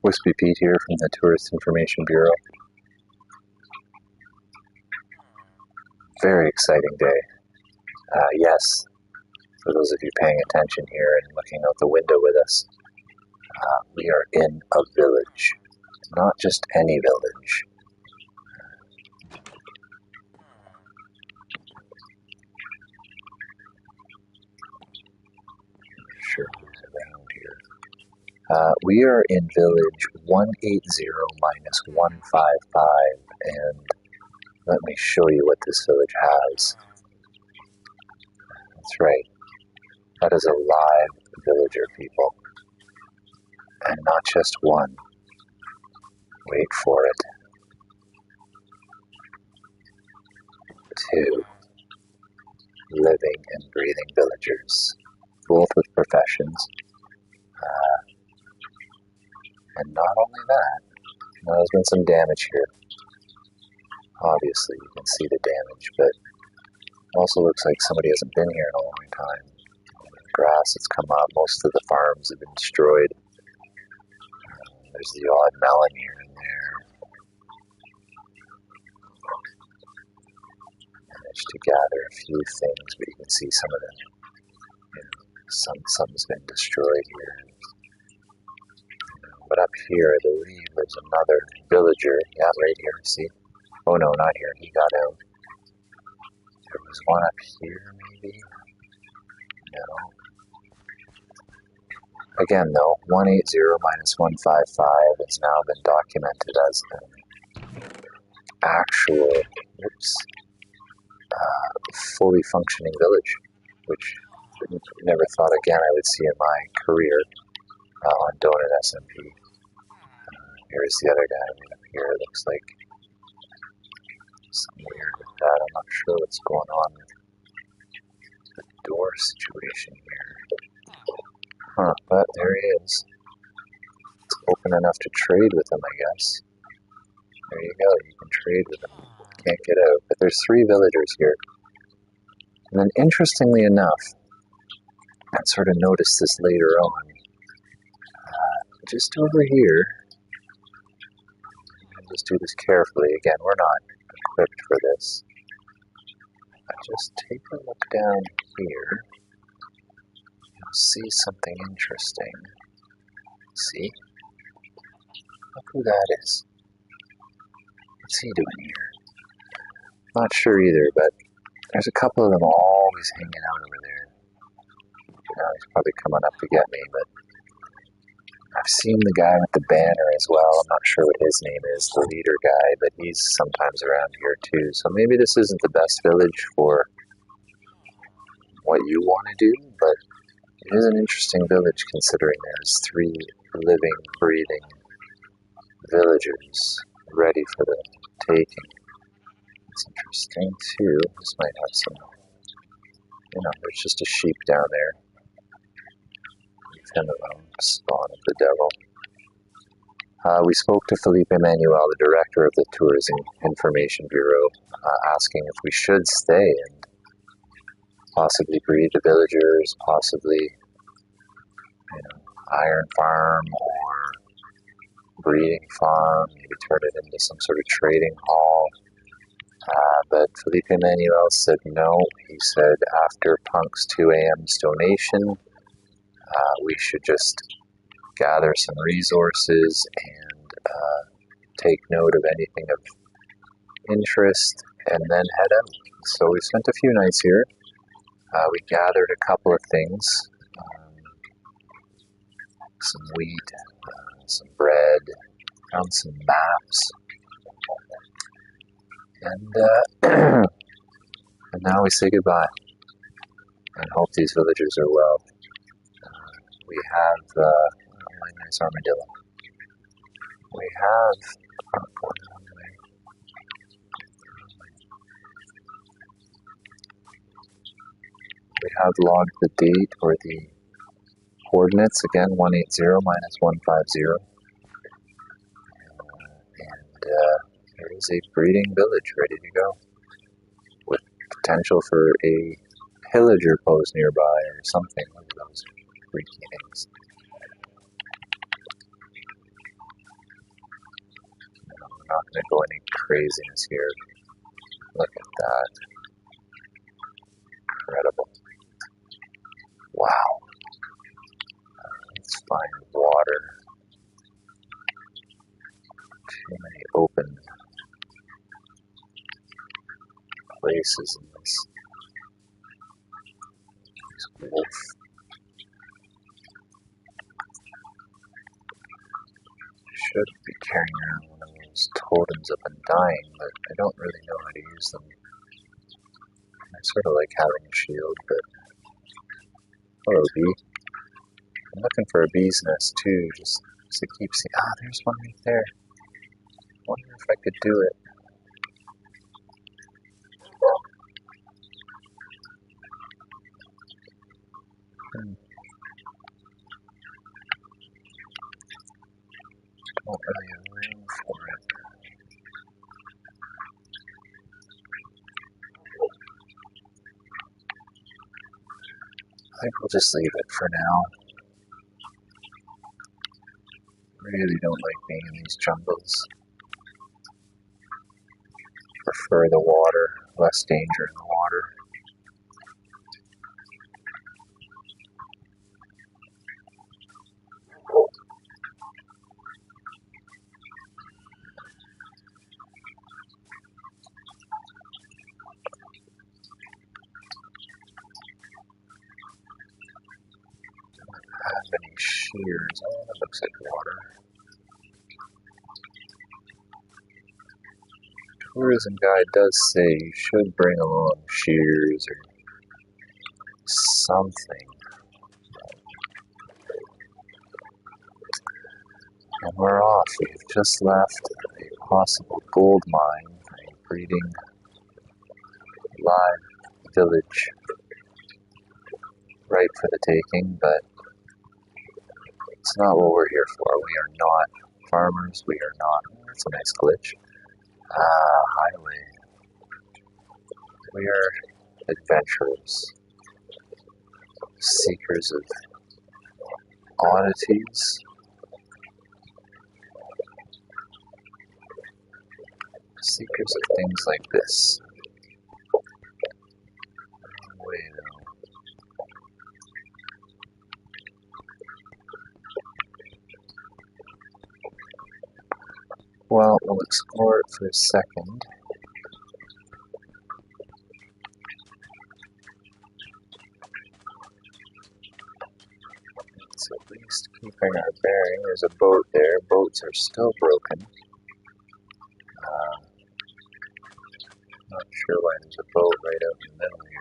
WhispyPete here from the Tourist Information Bureau. Very exciting day. Yes, for those of you paying attention here and looking out the window with us, we are in a village. Not just any village. Sure, who's around here? We are in village 180-155, and let me show you what this village has. That's right. That is a live villager, people. And not just one. Wait for it. 2 living and breathing villagers, both with professions. And not only that, there's been some damage here. Obviously, you can see the damage, but it also looks like somebody hasn't been here in a long time. The grass has come up, most of the farms have been destroyed. There's the odd melon here and there. Managed to gather a few things, but you can see some of them. Some's been destroyed here. But up here, I believe there's another villager. Yeah, right here, see? Oh no, not here. He got out. There was one up here, maybe? No. Again, though, 180-155 has now been documented as an actual, fully functioning village, which I never thought again I would see in my career on DonutSMP. Here's the other guy right up here. It looks like something weird with that. I'm not sure what's going on with the door situation here. But there he is. It's open enough to trade with him, I guess. There you go, you can trade with him. Can't get out. But there's 3 villagers here. And then interestingly enough, I sort of noticed this later on. Just over here, just do this carefully. Again, we're not equipped for this. Just take a look down here. You'll see something interesting. See? Look who that is. What's he doing here? Not sure either, but there's a couple of them always hanging out over there. He's probably coming up to get me, but I've seen the guy with the banner as well. I'm not sure what his name is, the leader guy, but he's sometimes around here too. So maybe this isn't the best village for what you want to do, but it is an interesting village considering there's 3 living, breathing villagers ready for the taking. It's interesting too. This might have some, there's just a sheep down there. Kind of spawn of the devil. We spoke to Felipe Manuel, the director of the Tourism Information Bureau, asking if we should stay and possibly breed the villagers, possibly, iron farm or breeding farm, maybe turn it into some sort of trading hall. But Felipe Manuel said no. He said after Punk's 2 a.m.'s donation, we should just gather some resources and take note of anything of interest and then head out. So we spent a few nights here. We gathered a couple of things. Some wheat, some bread, found some maps. And now we say goodbye and hope these villagers are well. We have, my nice armadillo. We have logged the date or the coordinates, again, 180-150. And there is a breeding village ready to go with potential for a pillager post nearby or something. Look at those freaky things. not going to go any craziness here. Look at that. Incredible. Wow. Let's find water. Too many open places in this wolf. Should be carrying around one of those totems of undying, but I don't really know how to use them. I sort of like having a shield, but hello, bee. I'm looking for a bee's nest too, just to keep seeing. Ah, there's one right there. Wonder if I could do it. Don't really have room for it. I think we'll just leave it for now. Really don't like being in these jungles. Prefer the water, less danger in the water. Don't have any shears. Oh, that looks like water. Tourism guide does say you should bring along shears or something. And we're off. We've just left a possible gold mine, a breeding live village ripe for the taking, but it's not what we're here for. We are not farmers. We are not. That's a nice glitch. Highway. We are adventurers, seekers of oddities, seekers of things like this. Wait a minute. Well, we'll explore it for a second. Let's at least keeping our bearing. There's a boat there. Boats are still broken. Not sure why there's a boat right out in the middle here.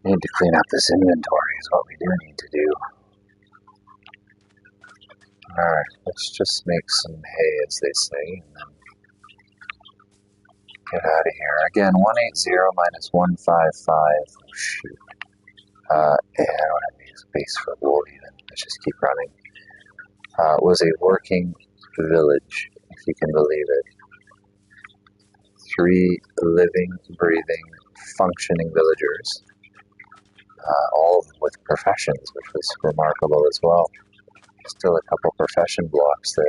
Need to clean up this inventory is what we do need to do. Alright, let's just make some hay, as they say, and then get out of here. Again, 180 minus 155. Oh, shoot. I don't have any space for wool even. Let's just keep running. Was a working village, if you can believe it. 3 living, breathing, functioning villagers. All of them with professions, which was remarkable as well. Still a couple profession blocks there.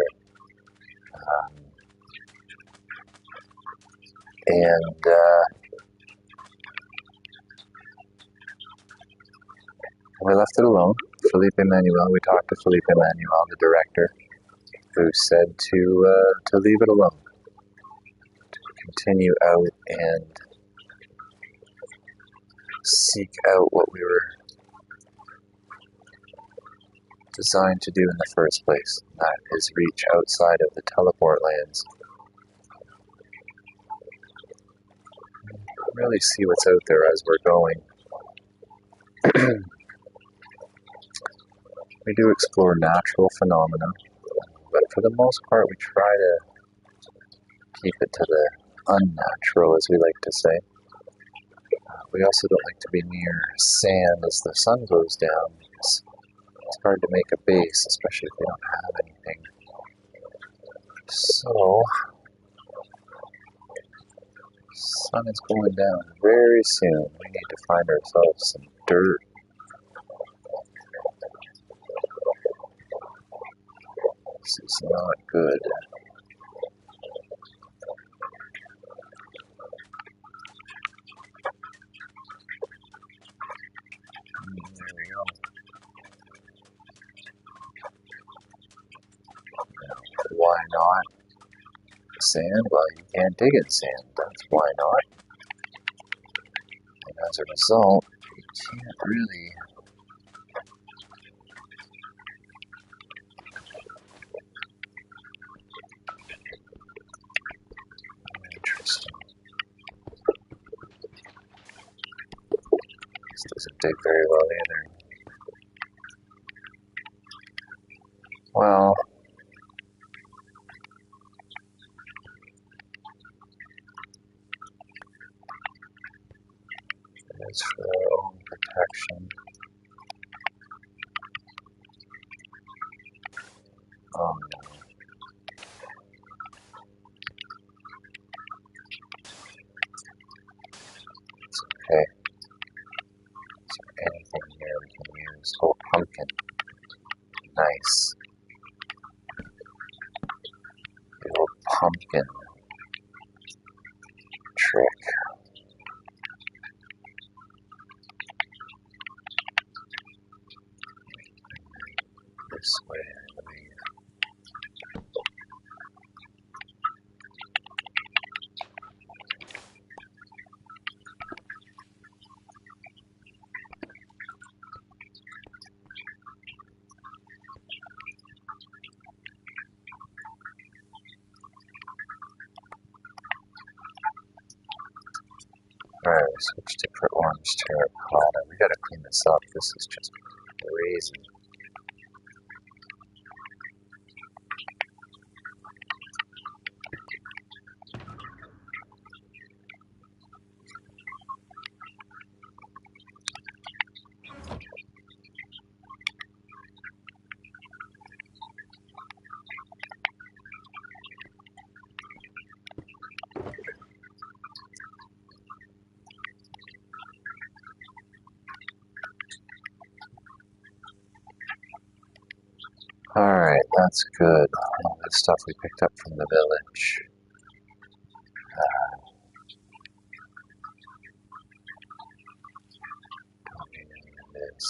We left it alone. Felipe Manuel, we talked to Felipe Manuel, the director, who said to leave it alone, to continue out and seek out what we were designed to do in the first place. That is reach outside of the teleport lands. Really see what's out there as we're going. We do explore natural phenomena, but for the most part we try to keep it to the unnatural, as we like to say. We also don't like to be near sand as the sun goes down. It's hard to make a base, especially if we don't have anything. So, sun is going down very soon. We need to find ourselves some dirt. This is not good. There we go. Why not sand? Well, you can't dig in sand. That's why not. And as a result, you can't really... Interesting. This doesn't dig very well either. Well... It's for their own protection. Oh no. It's okay. Is there anything here we can use? Oh, pumpkin. Nice. The old pumpkin trick. This way, I believe. Alright, we switched to for orange terracotta. We gotta clean this up. This is just crazy. Alright, that's good. All this stuff we picked up from the village. Don't need any of this.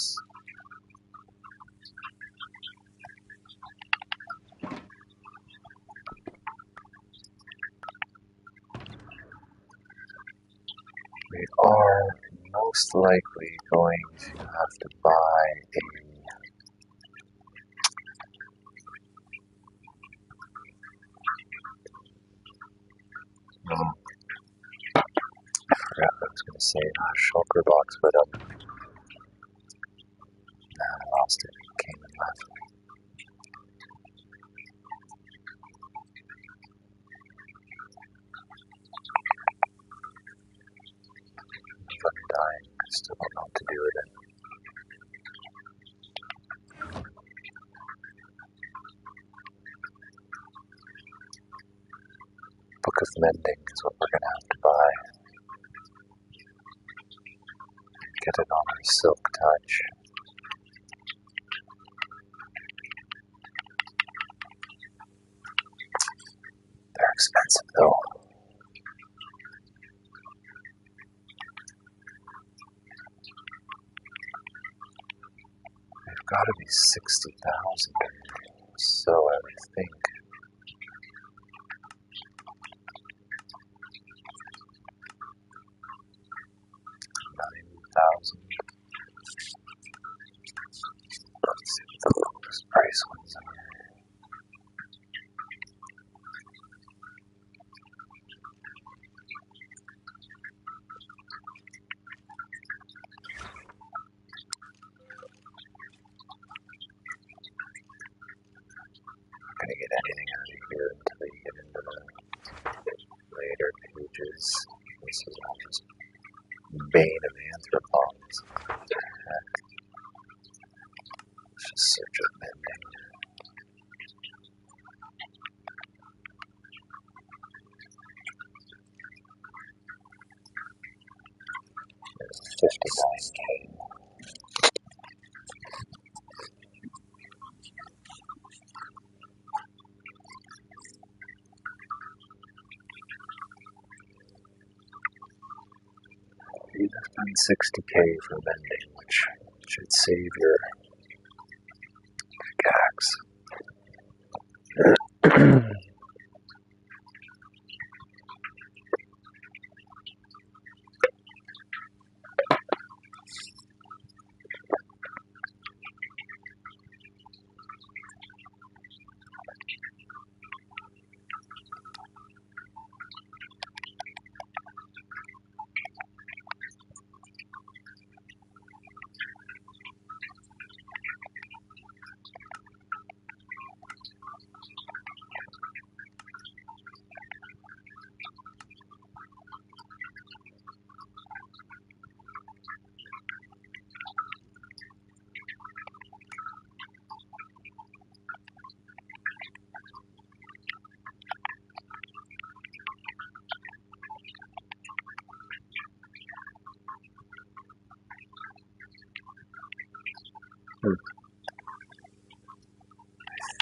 We are most likely going to have to buy a... I forgot what I was going to say, not a shulker box, but I lost it. It came and left. I'm dying. I still don't know what to do with it. Book of Mending is what we're going to have to buy. Get it on our silk touch. They're expensive though. They've got to be 60,000. So I would think. 9,000. Let's see what the lowest price ones are. Not gonna get anything out of here until you get into the later pages. This is all just bane of anthropons. What the heck? Let's just search up mending. 59K. You just spend 60K for vending, which should save your pickaxe.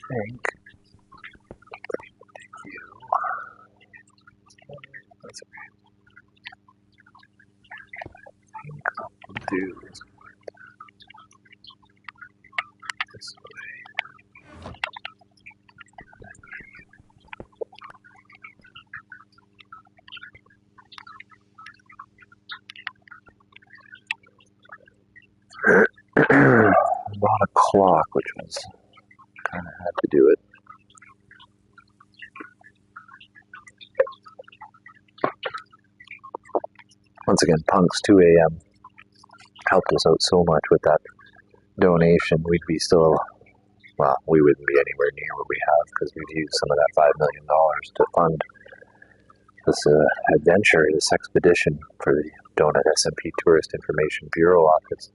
I think that's okay. I think I'll do this way. Bought a clock, which was kind of had to do it. Once again, Punk's 2 a.m. helped us out so much with that donation. We'd be still, well, we wouldn't be anywhere near what we have because we've used some of that $5 million to fund this adventure, this expedition for the DonutSMP Tourist Information Bureau office.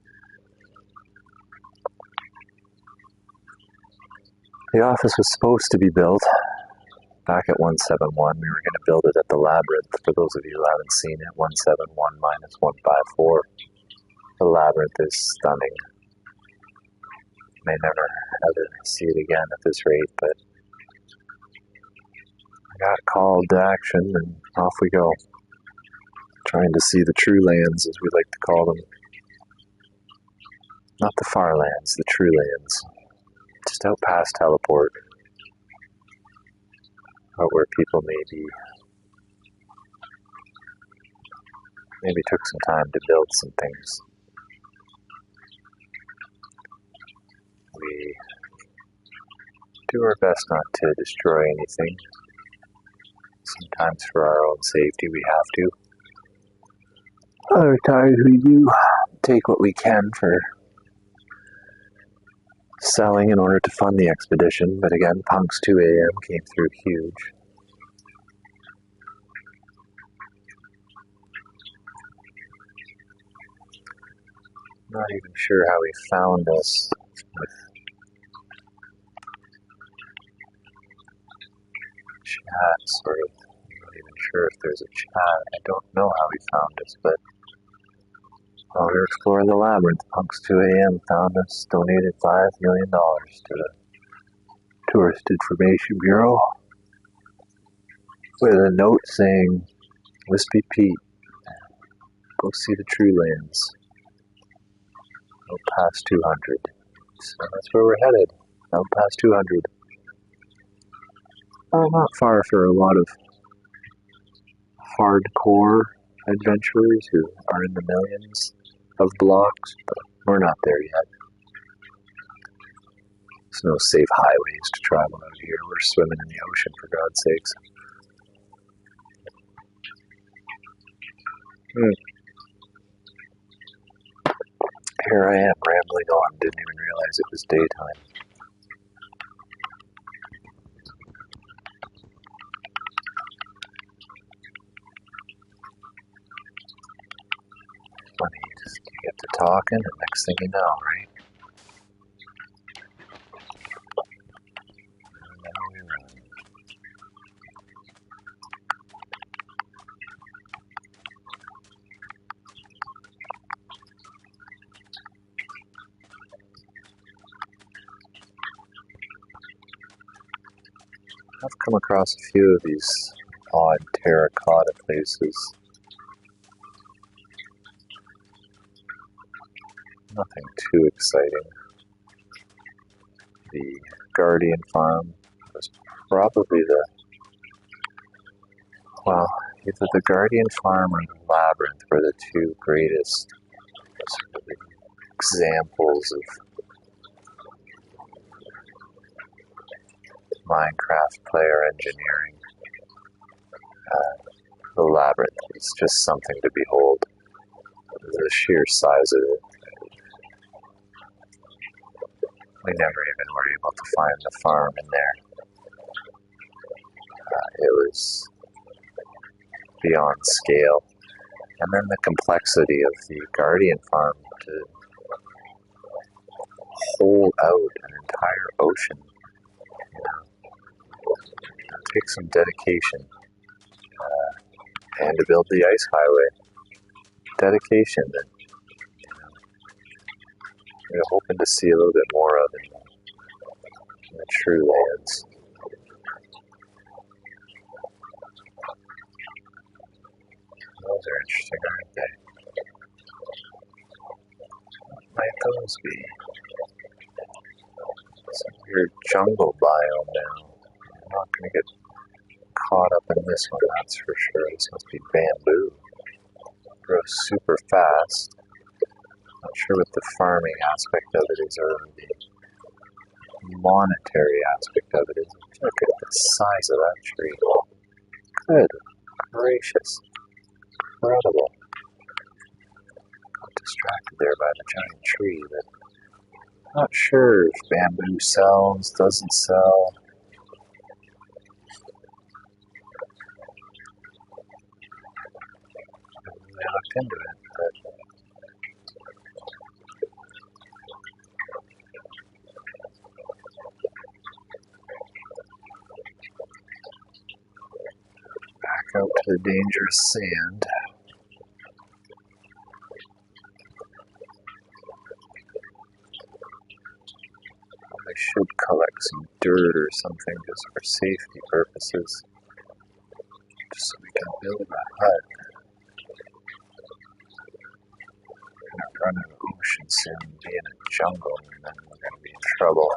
The office was supposed to be built back at 171. We were going to build it at the Labyrinth. For those of you who haven't seen it, 171 minus 154. The Labyrinth is stunning. May never ever see it again at this rate, but I got called to action and off we go. Trying to see the true lands, as we like to call them. Not the far lands, the true lands. Just out past Teleport. Out where people maybe took some time to build some things. We do our best not to destroy anything. Sometimes for our own safety we have to. Other times we do take what we can for selling in order to fund the expedition, but again, Punk's 2 a.m. came through huge. Not even sure how he found us with chat, sort of. I'm not even sure if there's a chat. I don't know how he found us, but while we were exploring the Labyrinth, Punk's 2 a.m. found us, donated $5 million to the Tourist Information Bureau with a note saying, WhispyPete, go see the true lands. Out past 200. So that's where we're headed. Out past 200. Not far for a lot of hardcore adventurers who are in the millions of blocks, but we're not there yet. There's no safe highways to travel out here. We're swimming in the ocean, for God's sakes. Here I am, rambling on. Didn't even realize it was daytime. Funny, just get to talking, and next thing you know, right? And now we run. I've come across a few of these odd terracotta places. Nothing too exciting. The Guardian Farm was probably either the Guardian Farm or the Labyrinth were the two greatest sort of examples of Minecraft player engineering. The Labyrinth is just something to behold. The sheer size of it. We never even were able to find the farm in there. It was beyond scale. And then the complexity of the Guardian Farm to hold out an entire ocean. It takes some dedication. And to build the ice highway. Dedication that we're hoping to see a little bit more of in the true lands. Those are interesting, aren't they? What might those be? Some weird jungle biome now. I'm not going to get caught up in this one, that's for sure. This must be bamboo. Grows super fast. Not sure what the farming aspect of it is or the monetary aspect of it is. Look at the size of that tree. Good gracious. Incredible. Got distracted there by the giant tree, but not sure if bamboo sells, doesn't sell. I looked into it, but back out to the dangerous sand. I should collect some dirt or something just for safety purposes, just so we can build a hut. We're going to run out of ocean soon, be in a jungle, and then we're going to be in trouble.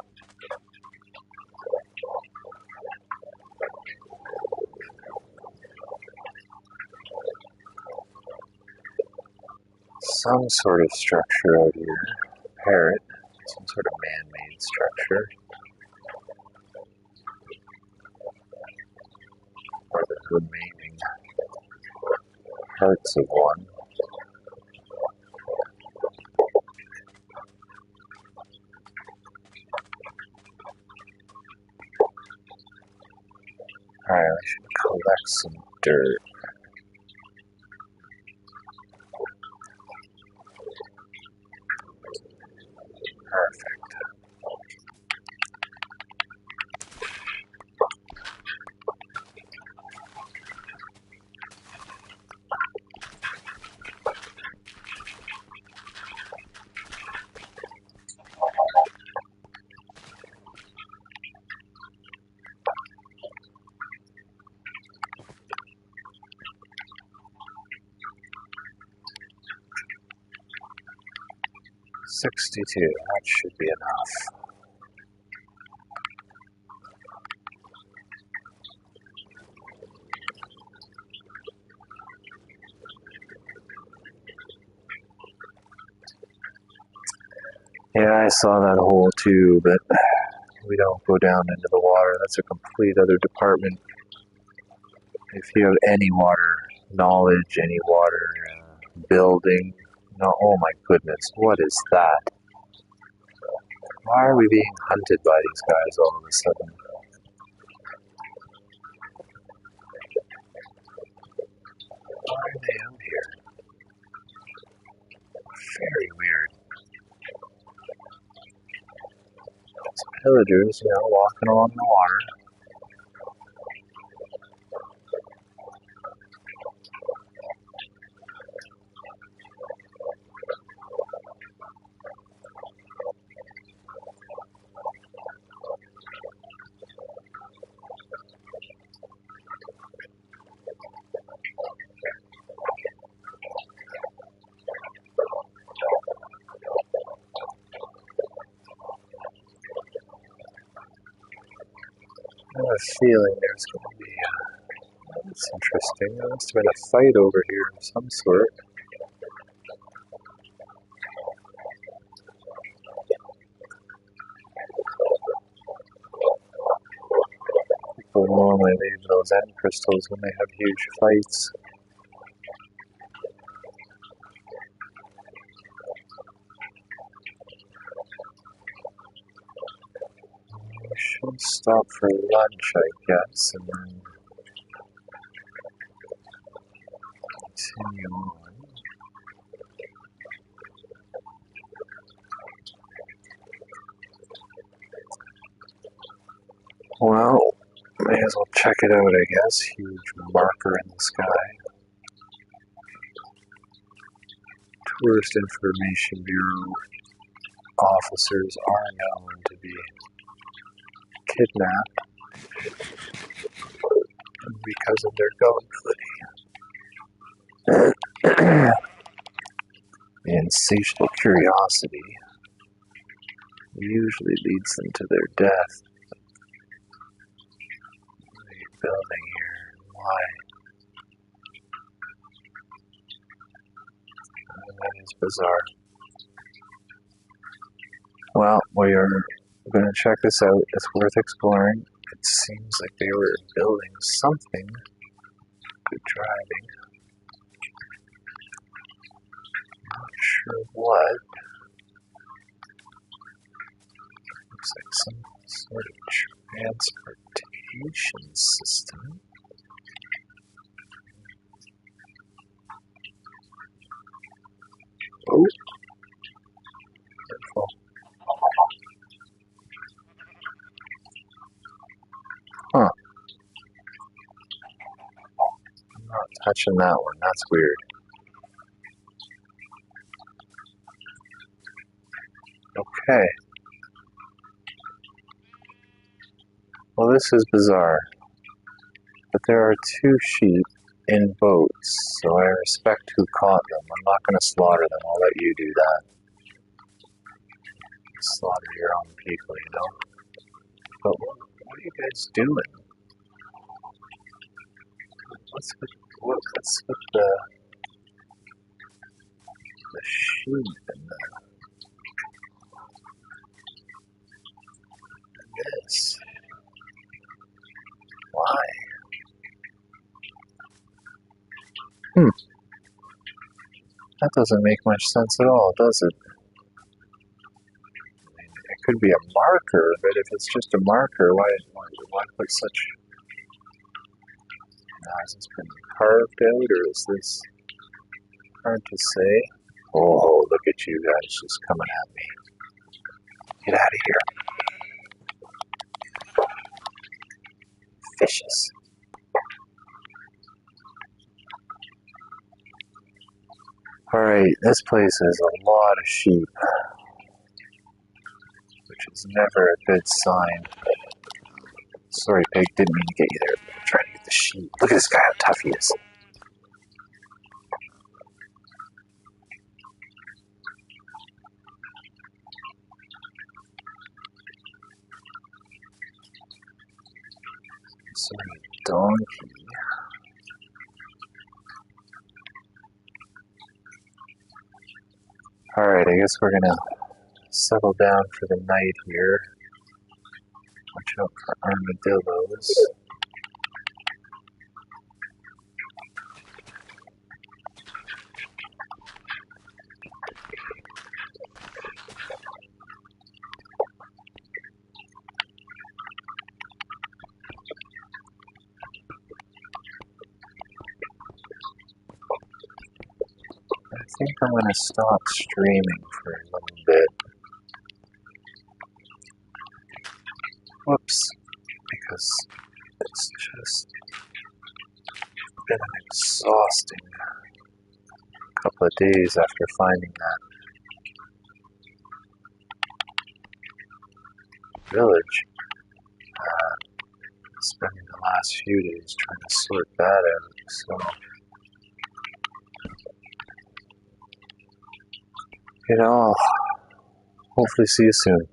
Some sort of structure out here. Parrot. Some sort of man-made structure. Or the remaining parts of one. Alright, I should collect some dirt. Perfect. $62, that should be enough. Yeah, I saw that hole too, but we don't go down into the water. That's a complete other department. If you have any water knowledge, any water building, no, oh my goodness, what is that? Why are we being hunted by these guys all of a sudden? Why are they out here? Very weird. It's pillagers, walking along the water. I have a feeling there's going to be. That's interesting. There must have been a fight over here of some sort. People normally leave those end crystals when they have huge fights. We should stop for lunch, I guess, and then continue on. Well, may as well check it out, I guess. Huge marker in the sky. Tourist Information Bureau officers are known to be kidnapped because of their gullibility. The insatiable curiosity usually leads them to their death. What are you building here? Why? That is bizarre. Well, we are going to check this out. It's worth exploring. It seems like they were building something. Good driving. Not sure what. Looks like some sort of transportation system. Oh, careful. Huh. I'm not touching that one. That's weird. Okay. Well, this is bizarre. But there are 2 sheep in boats, so I respect who caught them. I'm not going to slaughter them. I'll let you do that. Slaughter your own people, you know? But what are you guys doing? What's with the sheep and this? Why? That doesn't make much sense at all, does it? I mean, it could be a marker, but if it's just a marker, why put such... Has this been carved out, or is this hard to say? Oh, look at you guys just coming at me. Get out of here. Fishes. Alright, this place has a lot of sheep, which is never a good sign. Sorry, pig, didn't mean to get you there. I'm trying to get the sheep. Look at this guy, how tough he is. Sorry, donkey. Alright, I guess we're gonna settle down for the night here. Watch out for armadillos. I think I'm gonna stop streaming for a little bit. Whoops. Because it's just been an exhausting couple of days after finding that village. Spending the last few days trying to sort that out, so hopefully see you soon.